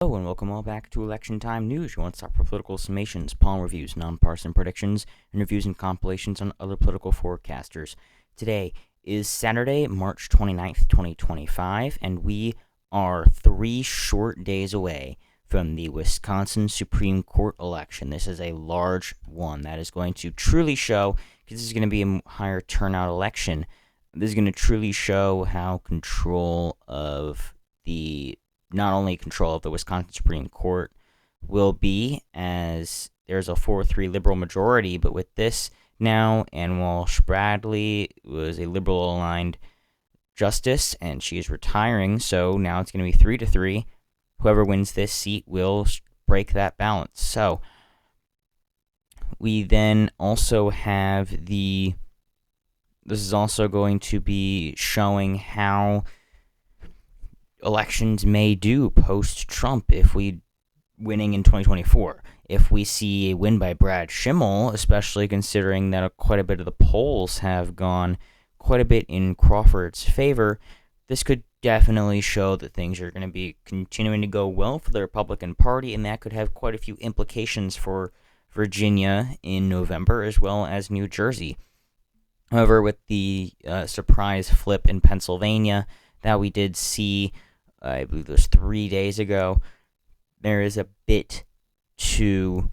Hello and welcome all back to Election Time News, your one-stop for political summations, poll reviews, nonpartisan predictions, and reviews and compilations on other political forecasters. Today is Saturday, March 29th, 2025, and we are 3 short days away from the Wisconsin Supreme Court election. This is a large one that is going to truly show, because this is going to be a higher turnout election, this is going to truly show how not only control of the Wisconsin Supreme Court will be, as there's a 4-3 liberal majority, but with this now, and Walsh Bradley was a liberal-aligned justice, and she is retiring, so now it's going to be 3-3. Whoever wins this seat will break that balance. So we then also have this is also going to be showing how elections may do post-Trump if we winning in 2024. If we see a win by Brad Schimel, especially considering that quite a bit of the polls have gone quite a bit in Crawford's favor, this could definitely show that things are going to be continuing to go well for the Republican Party, and that could have quite a few implications for Virginia in November as well as New Jersey. However, with the surprise flip in Pennsylvania that we did see, I believe it was 3 days ago, there's a bit to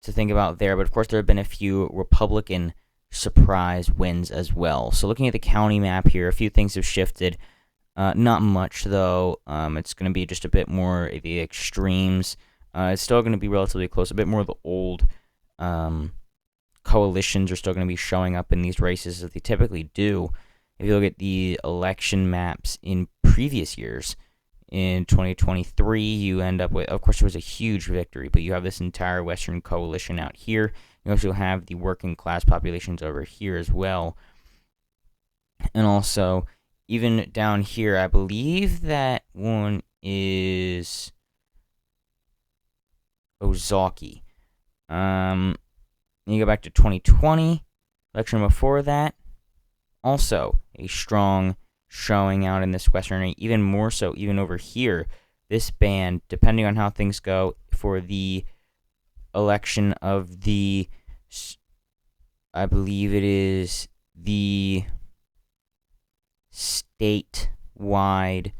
think about there, but of course there have been a few Republican surprise wins as well. So looking at the county map here, a few things have shifted. Not much though. It's going to be just a bit more of the extremes. It's still going to be relatively close. A bit more of the old coalitions are still going to be showing up in these races as they typically do. If you look at the election maps in previous years, in 2023, you end up with, of course, there was a huge victory, but you have this entire Western coalition out here. You also have the working class populations over here as well. And also, even down here, I believe that one is Ozaukee. You go back to 2020, election before that, also a strong showing out in this western area, even more so, even over here, this band, depending on how things go for the election of the, I believe it is the statewide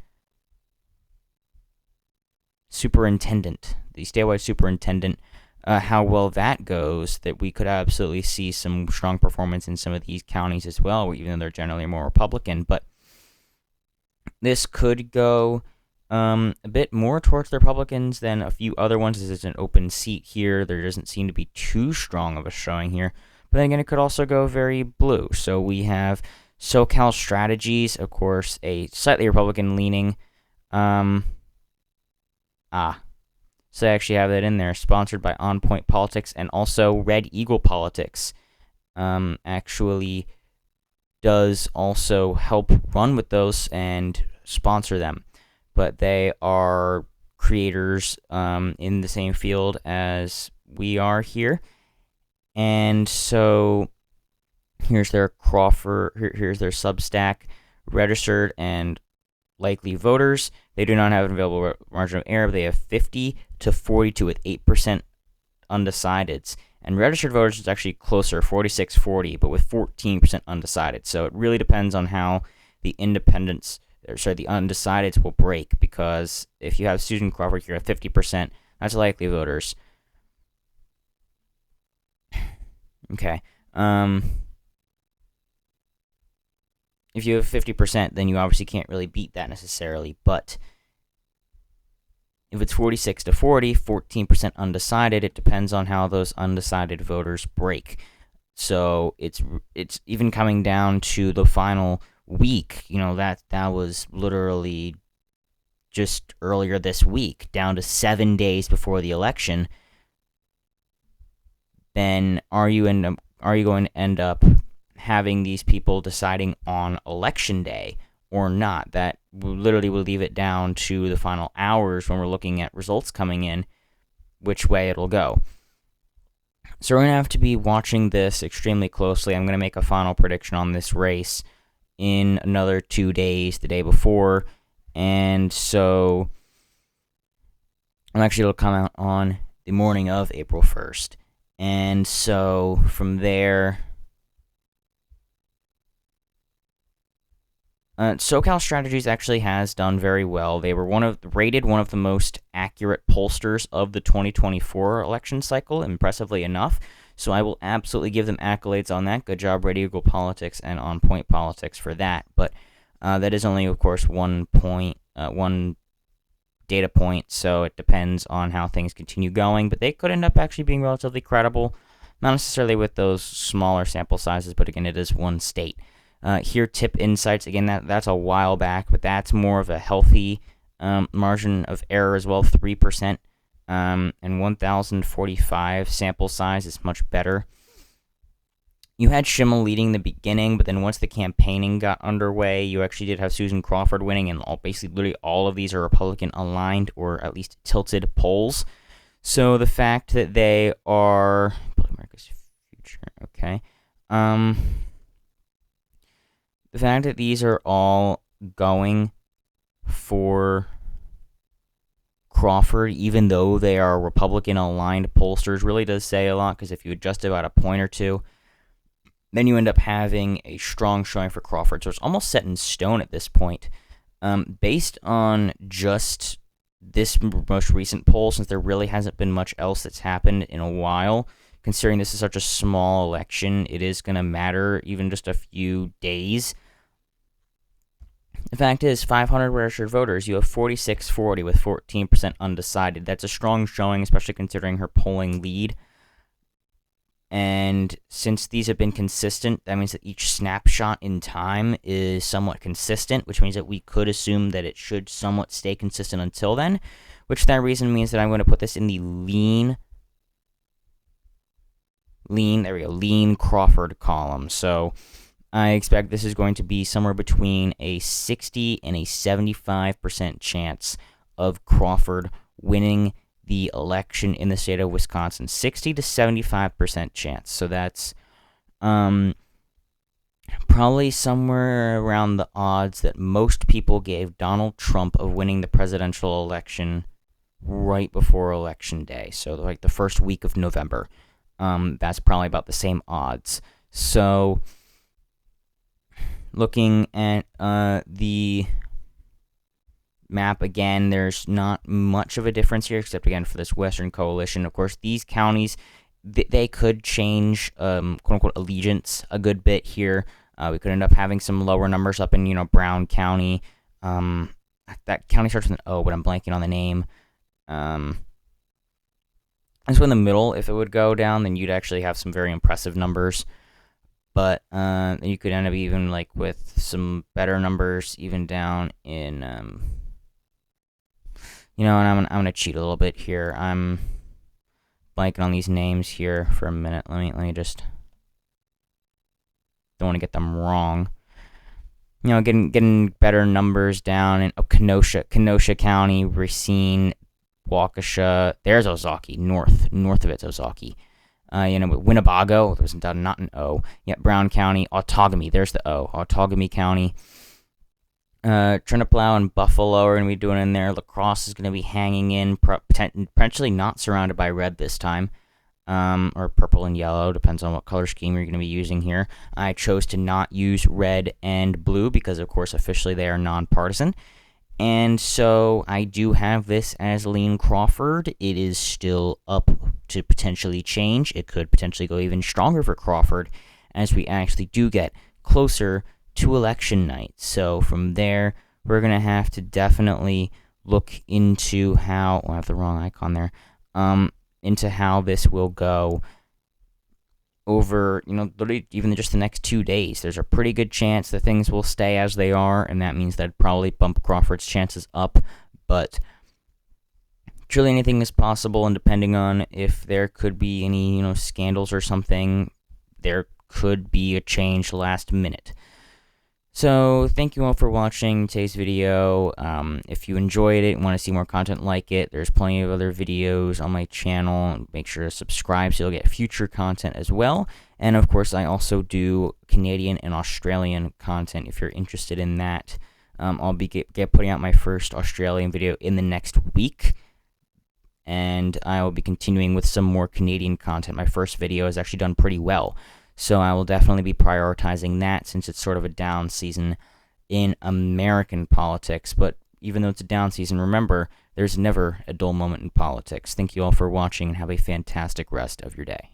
superintendent, how well that goes, that we could absolutely see some strong performance in some of these counties as well, even though they're generally more Republican. But this could go a bit more towards the Republicans than a few other ones. This is an open seat here. There doesn't seem to be too strong of a showing here. But then again, it could also go very blue. So we have SoCal Strategies, of course, a slightly Republican-leaning. So I actually have that in there, sponsored by On Point Politics, and also Red Eagle Politics actually does also help run with those and sponsor them. But they are creators in the same field as we are here. And so here's their Crawford, here's their Substack, registered and likely voters. They do not have an available margin of error. They have 50 to 42 with 8% undecideds. And registered voters is actually closer, 46-40, but with 14% undecided. So it really depends on how the undecideds will break, because if you have Susan Crawford here at 50%, that's likely voters. Okay. If you have 50%, then you obviously can't really beat that necessarily, but if it's 46-40, 14% undecided, it depends on how those undecided voters break. So it's even coming down to the final week, that was literally just earlier this week, down to 7 days before the election. Then are you going to end up having these people deciding on election day or not? That literally will leave it down to the final hours when we're looking at results coming in, which way it'll go. So we're going to have to be watching this extremely closely. I'm going to make a final prediction on this race in another 2 days, the day before, and so it'll come out on the morning of April 1st. And so from there, SoCal Strategies actually has done very well. They were rated one of the most accurate pollsters of the 2024 election cycle, impressively enough. So I will absolutely give them accolades on that. Good job, Red Eagle Politics and On Point Politics for that. But that is only, of course, one data point, so it depends on how things continue going. But they could end up actually being relatively credible, not necessarily with those smaller sample sizes, but again, it is one state. Here, Tip Insights, again, that's a while back, but that's more of a healthy margin of error as well, 3%. And 1,045 sample size is much better. You had Schimel leading the beginning, but then once the campaigning got underway, you actually did have Susan Crawford winning, and basically literally all of these are Republican aligned or at least tilted polls. So the fact that they are America's future, okay. The fact that these are all going for Crawford, even though they are Republican-aligned pollsters, really does say a lot, because if you adjust about a point or two, then you end up having a strong showing for Crawford. So it's almost set in stone at this point. Based on just this most recent poll, since there really hasn't been much else that's happened in a while, considering this is such a small election, it is going to matter even just a few days. The fact is, 500 registered voters, you have 46-40 with 14% undecided. That's a strong showing, especially considering her polling lead. And since these have been consistent, that means that each snapshot in time is somewhat consistent, which means that we could assume that it should somewhat stay consistent until then, which for that reason means that I'm going to put this in the lean Crawford column. So I expect this is going to be somewhere between a 60 and a 75% chance of Crawford winning the election in the state of Wisconsin. 60 to 75% chance. So that's probably somewhere around the odds that most people gave Donald Trump of winning the presidential election right before Election Day. So like the first week of November. That's probably about the same odds. So looking at the map again, there's not much of a difference here, except again for this Western Coalition. Of course, these counties, they could change quote-unquote allegiance a good bit here. We could end up having some lower numbers up in, Brown County. That county starts with an O, but I'm blanking on the name. And so in the middle, if it would go down, then you'd actually have some very impressive numbers. But you could end up even like with some better numbers, even down in, and I'm gonna cheat a little bit here. I'm blanking on these names here for a minute. Let me just, don't want to get them wrong. Getting better numbers down in Kenosha County, Racine, Waukesha. There's Ozaukee. North of it's Ozaukee. Winnebago, there's not an O. Yeah, Brown County, Outagamie, there's the O. Outagamie County. Trinidad and Buffalo are going to be doing in there. La Crosse is going to be hanging in, potentially not surrounded by red this time. Or purple and yellow, depends on what color scheme you're going to be using here. I chose to not use red and blue because, of course, officially they are nonpartisan. And so I do have this as lean Crawford. It is still up to potentially change. It could potentially go even stronger for Crawford as we actually do get closer to election night. So from there, we're going to have to definitely look into how, I have the wrong icon there, into how this will go over, literally even just the next 2 days. There's a pretty good chance that things will stay as they are, and that means that'd probably bump Crawford's chances up, but truly anything is possible, and depending on if there could be any, scandals or something, there could be a change last minute. So, thank you all for watching today's video. If you enjoyed it and want to see more content like it, there's plenty of other videos on my channel. Make sure to subscribe so you'll get future content as well. And of course, I also do Canadian and Australian content if you're interested in that. I'll be putting out my first Australian video in the next week, and I will be continuing with some more Canadian content. My first video has actually done pretty well, so I will definitely be prioritizing that since it's sort of a down season in American politics. But even though it's a down season, remember, there's never a dull moment in politics. Thank you all for watching, and have a fantastic rest of your day.